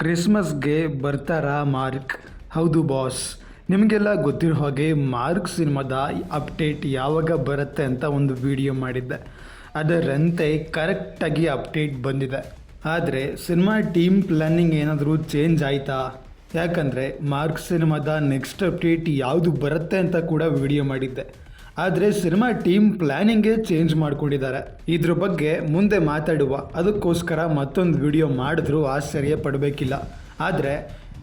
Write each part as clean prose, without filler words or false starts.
ಕ್ರಿಸ್ಮಸ್ಗೆ ಬರ್ತಾರಾ ಮಾರ್ಕ್? ಹೌದು ಬಾಸ್, ನಿಮಗೆಲ್ಲ ಗೊತ್ತಿರೋ ಹಾಗೆ ಮಾರ್ಕ್ ಸಿನಿಮಾದ ಅಪ್ಡೇಟ್ ಯಾವಾಗ ಬರುತ್ತೆ ಅಂತ ಒಂದು ವಿಡಿಯೋ ಮಾಡಿದ್ದೆ. ಅದರಂತೆ ಕರೆಕ್ಟಾಗಿ ಅಪ್ಡೇಟ್ ಬಂದಿದೆ. ಆದರೆ ಸಿನಿಮಾ ಟೀಮ್ ಪ್ಲ್ಯಾನಿಂಗ್ ಏನಾದರೂ ಚೇಂಜ್ ಆಯಿತಾ? ಯಾಕಂದರೆ ಮಾರ್ಕ್ ಸಿನಿಮಾದ ನೆಕ್ಸ್ಟ್ ಅಪ್ಡೇಟ್ ಯಾವುದು ಬರುತ್ತೆ ಅಂತ ಕೂಡ ವಿಡಿಯೋ ಮಾಡಿದ್ದೆ. ಆದರೆ ಸಿನಿಮಾ ಟೀಮ್ ಪ್ಲ್ಯಾನಿಂಗೇ ಚೇಂಜ್ ಮಾಡ್ಕೊಂಡಿದ್ದಾರೆ. ಇದ್ರ ಬಗ್ಗೆ ಮುಂದೆ ಮಾತಾಡುವ, ಅದಕ್ಕೋಸ್ಕರ ಮತ್ತೊಂದು ವಿಡಿಯೋ ಮಾಡಿದ್ರೂ ಆಶ್ಚರ್ಯ ಪಡಬೇಕಿಲ್ಲ. ಆದರೆ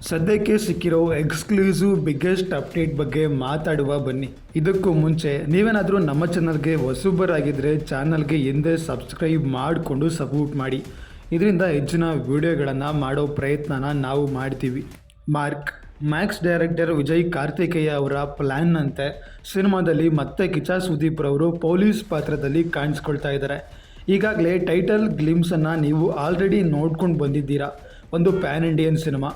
ಸದ್ಯಕ್ಕೆ ಸಿಕ್ಕಿರೋ ಎಕ್ಸ್ಕ್ಲೂಸಿವ್ ಬಿಗ್ಗೆಸ್ಟ್ ಅಪ್ಡೇಟ್ ಬಗ್ಗೆ ಮಾತಾಡುವ ಬನ್ನಿ. ಇದಕ್ಕೂ ಮುಂಚೆ ನೀವೇನಾದರೂ ನಮ್ಮ ಚಾನಲ್ಗೆ ಹೊಸಬರಾಗಿದ್ದರೆ ಚಾನಲ್ಗೆ ಹಿಂದೆ ಸಬ್ಸ್ಕ್ರೈಬ್ ಮಾಡಿಕೊಂಡು ಸಪೋರ್ಟ್ ಮಾಡಿ. ಇದರಿಂದ ಹೆಚ್ಚಿನ ವಿಡಿಯೋಗಳನ್ನು ಮಾಡೋ ಪ್ರಯತ್ನನ ನಾವು ಮಾಡ್ತೀವಿ. ಮ್ಯಾಕ್ಸ್ ಡೈರೆಕ್ಟರ್ ವಿಜಯ್ ಕಾರ್ತಿಕೇಯ ಅವರ ಪ್ಲ್ಯಾನ್ ಅಂತೆ ಸಿನಿಮಾದಲ್ಲಿ ಮತ್ತೆ ಕಿಚ್ಚ ಸುದೀಪ್ ರವರು ಪೊಲೀಸ್ ಪಾತ್ರದಲ್ಲಿ ಕಾಣಿಸ್ಕೊಳ್ತಾ ಇದ್ದಾರೆ. ಈಗಾಗಲೇ ಟೈಟಲ್ ಗ್ಲಿಮ್ಸನ್ನು ನೀವು ಆಲ್ರೆಡಿ ನೋಡ್ಕೊಂಡು ಬಂದಿದ್ದೀರಾ. ಒಂದು ಪ್ಯಾನ್ ಇಂಡಿಯನ್ ಸಿನಿಮಾ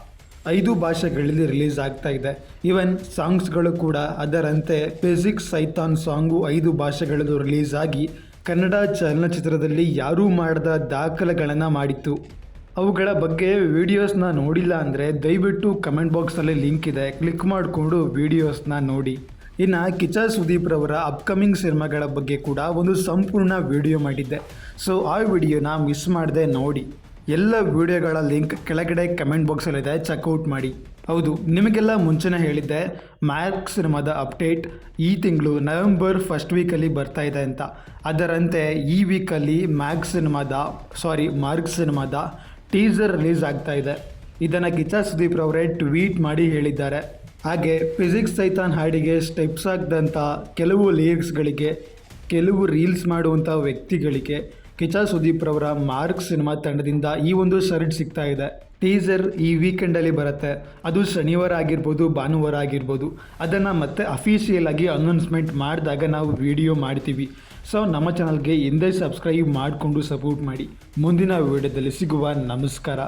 5 ಭಾಷೆಗಳಲ್ಲಿ ರಿಲೀಸ್ ಆಗ್ತಾ ಇದೆ. ಈವನ್ ಸಾಂಗ್ಸ್ಗಳು ಕೂಡ ಅದರಂತೆ ಫಿಸಿಕ್ಸ್ ಸೈತಾನ್ ಸಾಂಗು 5 ಭಾಷೆಗಳಲ್ಲೂ ರಿಲೀಸ್ ಆಗಿ ಕನ್ನಡ ಚಲನಚಿತ್ರದಲ್ಲಿ ಯಾರೂ ಮಾಡದ ದಾಖಲೆಗಳನ್ನು ಮಾಡಿತ್ತು. ಅವುಗಳ ಬಗ್ಗೆ ವೀಡಿಯೋಸ್ನ ನೋಡಿಲ್ಲ ಅಂದರೆ ದಯವಿಟ್ಟು ಕಮೆಂಟ್ ಬಾಕ್ಸಲ್ಲಿ ಲಿಂಕ್ ಇದೆ, ಕ್ಲಿಕ್ ಮಾಡಿಕೊಂಡು ವೀಡಿಯೋಸ್ನ ನೋಡಿ. ಇನ್ನು ಕಿಚ್ಚ ಸುದೀಪ್ ರವರ ಅಪ್ಕಮಿಂಗ್ ಸಿನಿಮಾಗಳ ಬಗ್ಗೆ ಕೂಡ ಒಂದು ಸಂಪೂರ್ಣ ವಿಡಿಯೋ ಮಾಡಿದ್ದೆ. ಸೊ ಆ ವಿಡಿಯೋನ ಮಿಸ್ ಮಾಡದೆ ನೋಡಿ. ಎಲ್ಲ ವಿಡಿಯೋಗಳ ಲಿಂಕ್ ಕೆಳಗಡೆ ಕಮೆಂಟ್ ಬಾಕ್ಸಲ್ಲಿದೆ, ಚೆಕ್ಔಟ್ ಮಾಡಿ. ಹೌದು, ನಿಮಗೆಲ್ಲ ಮುಂಚೆನೇ ಹೇಳಿದ್ದೆ ಮಾರ್ಕ್ ಸಿನಿಮಾದ ಅಪ್ಡೇಟ್ ಈ ತಿಂಗಳು ನವೆಂಬರ್ ಫಸ್ಟ್ ವೀಕಲ್ಲಿ ಬರ್ತಾ ಇದೆ ಅಂತ. ಅದರಂತೆ ಈ ವೀಕಲ್ಲಿ ಮಾರ್ಕ್ ಸಿನಿಮಾದ ಟೀಸರ್ ರಿಲೀಸ್ ಆಗ್ತಾ ಇದೆ. ಇದನ್ನು ಕಿಚ್ಚ ಸುದೀಪ್ ರವರೇ ಟ್ವೀಟ್ ಮಾಡಿ ಹೇಳಿದ್ದಾರೆ. ಹಾಗೆ ಫಿಸಿಕ್ಸ್ ಸೈತಾನ್ ಹಾಡಿಗೆ ಸ್ಟೆಪ್ಸ್ ಹಾಕಿದಂಥ ಕೆಲವು ಲಿರಿಕ್ಸ್ಗಳಿಗೆ, ಕೆಲವು ರೀಲ್ಸ್ ಮಾಡುವಂಥ ವ್ಯಕ್ತಿಗಳಿಗೆ ಕಿಚ್ಚ ಸುದೀಪ್ ರವರ ಮಾರ್ಕ್ ಸಿನಿಮಾ ತಂಡದಿಂದ ಈ ಒಂದು ಶರ್ಟ್ ಸಿಗ್ತಾ ಇದೆ. ಟೀಸರ್ ಈ ವೀಕೆಂಡಲ್ಲಿ ಬರುತ್ತೆ. ಅದು ಶನಿವಾರ ಆಗಿರ್ಬೋದು, ಭಾನುವಾರ ಆಗಿರ್ಬೋದು. ಅದನ್ನು ಮತ್ತೆ ಅಫಿಷಿಯಲ್ ಆಗಿ ಅನೌನ್ಸ್ಮೆಂಟ್ ಮಾಡಿದಾಗ ನಾವು ವಿಡಿಯೋ ಮಾಡ್ತೀವಿ. ಸೊ ನಮ್ಮ ಚಾನಲ್ಗೆ ಹಿಂದೆ ಸಬ್ಸ್ಕ್ರೈಬ್ ಮಾಡಿಕೊಂಡು ಸಪೋರ್ಟ್ ಮಾಡಿ. ಮುಂದಿನ ವಿಡಿಯೋದಲ್ಲಿ ಸಿಗುವ. ನಮಸ್ಕಾರ.